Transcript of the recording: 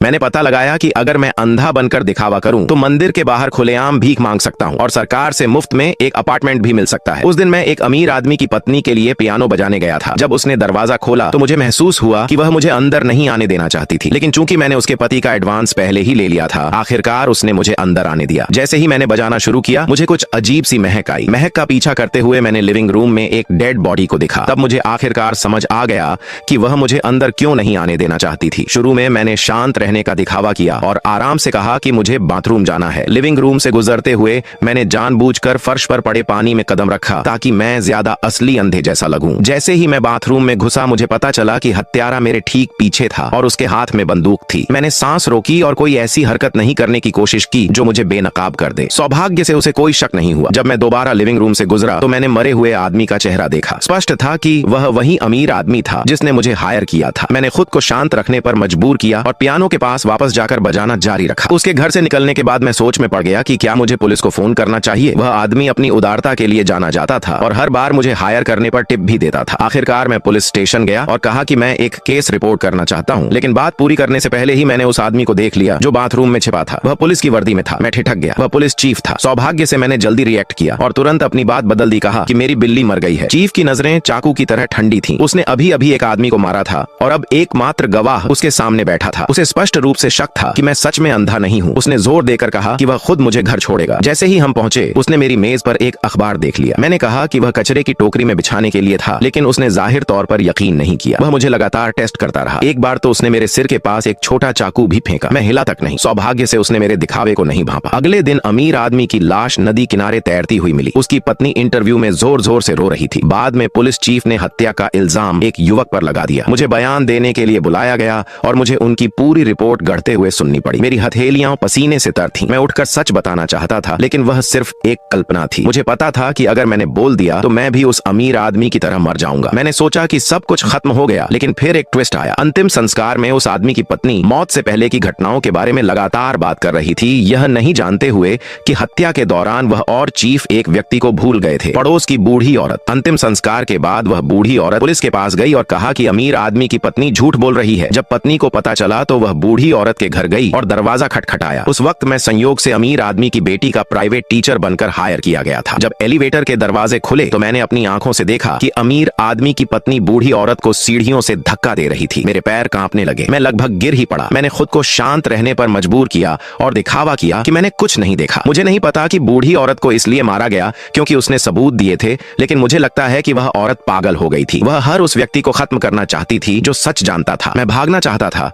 मैंने पता लगाया कि अगर मैं अंधा बनकर दिखावा करूं तो मंदिर के बाहर खुलेआम भीख मांग सकता हूं और सरकार से मुफ्त में एक अपार्टमेंट भी मिल सकता है। उस दिन मैं एक अमीर आदमी की पत्नी के लिए पियानो बजाने गया था। जब उसने दरवाजा खोला तो मुझे महसूस हुआ कि वह मुझे अंदर नहीं आने देना चाहती थी, लेकिन चूंकि मैंने उसके पति का एडवांस पहले ही ले लिया था, आखिरकार उसने मुझे अंदर आने दिया। जैसे ही मैंने बजाना शुरू किया, मुझे कुछ अजीब सी महक आई। महक का पीछा करते हुए मैंने लिविंग रूम में एक डेड बॉडी को देखा। तब मुझे आखिरकार समझ आ गया कि वह मुझे अंदर क्यों नहीं आने देना चाहती थी। शुरू में मैंने शांत रहने का दिखावा किया और आराम से कहा कि मुझे बाथरूम जाना है। लिविंग रूम से गुजरते हुए मैंने जानबूझकर फर्श पर पड़े पानी में कदम रखा ताकि मैं ज्यादा असली अंधे जैसा लगूं। जैसे ही मैं बाथरूम में घुसा, मुझे पता चला कि हत्यारा मेरे ठीक पीछे था और उसके हाथ में बंदूक थी। मैंने सांस रोकी और कोई ऐसी हरकत नहीं करने की कोशिश की जो मुझे बेनकाब कर दे। सौभाग्य से उसे कोई शक नहीं हुआ। जब मैं दोबारा लिविंग रूम से गुजरा तो मैंने मरे हुए आदमी का चेहरा देखा। स्पष्ट था कि वह वही अमीर आदमी था जिसने मुझे हायर किया था। मैंने खुद को शांत रखने पर मजबूर किया और पियानो के पास वापस जाकर बजाना जारी रखा। उसके घर से निकलने के बाद मैं सोच में पड़ गया कि क्या मुझे पुलिस को फोन करना चाहिए। वह आदमी अपनी उदारता के लिए जाना जाता था और हर बार मुझे हायर करने पर टिप भी देता था। आखिरकार मैं पुलिस स्टेशन गया और कहा कि मैं एक केस रिपोर्ट करना चाहता हूं, लेकिन बात पूरी करने से पहले ही मैंने उस आदमी को देख लिया जो बाथरूम में छिपा था। वह पुलिस की वर्दी में था। मैं ठिठक गया। वह पुलिस चीफ था। सौभाग्य से मैंने जल्दी रिएक्ट किया और तुरंत अपनी बात बदल दी। कहा कि मेरी बिल्ली मर गई है। चीफ की नजरें चाकू की तरह ठंडी थीं। उसने अभी अभी एक आदमी को मारा था और अब एकमात्र गवाह उसके सामने बैठा था। उसे स्पष्ट रूप से शक था कि मैं सच में अंधा नहीं हूँ। उसने जोर देकर कहा कि वह खुद मुझे घर छोड़ेगा। जैसे ही हम पहुंचे, उसने मेरी मेज पर एक अखबार देख लिया। मैंने कहा कि वह कचरे की टोकरी में बिछाने के लिए था, लेकिन उसने जाहिर तौर पर यकीन नहीं किया। वह मुझे लगातार टेस्ट करता रहा। एक बार तो उसने मेरे सिर के पास एक छोटा चाकू भी फेंका। मैं हिला तक नहीं। सौभाग्य से उसने मेरे दिखावे को नहीं भांपा। अगले दिन अमीर आदमी की लाश नदी किनारे तैरती हुई मिली। उसकी पत्नी इंटरव्यू में जोर जोर से रो रही थी। बाद में पुलिस चीफ ने हत्या का इल्जाम एक युवक पर लगा दिया। मुझे बयान देने के लिए बुलाया गया और मुझे उनकी पूरी रिपोर्ट गढ़ते हुए सुननी पड़ी। मेरी हथेलियां पसीने से तर थीं। मैं उठकर सच बताना चाहता था, लेकिन वह सिर्फ एक कल्पना थी। मुझे पता था कि अगर मैंने बोल दिया तो मैं भी उस अमीर आदमी की तरह मर जाऊंगा। मैंने सोचा कि सब कुछ खत्म हो गया, लेकिन फिर एक ट्विस्ट आया। अंतिम संस्कार में उस आदमी की पत्नी मौत से पहले की घटनाओं के बारे में लगातार बात कर रही थी, यह नहीं जानते हुए कि हत्या के दौरान वह और चीफ एक व्यक्ति को भूल गए थे, पड़ोस की बूढ़ी औरत। अंतिम संस्कार के बाद वह बूढ़ी औरत पुलिस के पास गई और कहा कि अमीर आदमी की पत्नी झूठ बोल रही है। जब पत्नी को पता चला तो वह बूढ़ी औरत के घर गई और दरवाजा खटखटाया। उस वक्त मैं संयोग से अमीर आदमी की बेटी का प्राइवेट टीचर बनकर हायर किया गया था। जब एलिवेटर के दरवाजे खुले तो मैंने अपनी आंखों से देखा कि अमीर आदमी की पत्नी बूढ़ी औरत को सीढ़ियों से धक्का दे रही थी। मेरे पैर कांपने लगे। मैं लगभग गिर ही पड़ा। मैंने खुद को शांत रहने पर मजबूर किया और दिखावा किया कि मैंने कुछ नहीं देखा। मुझे नहीं पता कि बूढ़ी औरत को इसलिए मारा गया क्योंकि उसने सबूत दिए थे, लेकिन मुझे लगता है कि वह औरत पागल हो गई थी। वह हर उस व्यक्ति को खत्म करना चाहती थी जो सच जानता था। मैं भागना चाहता था,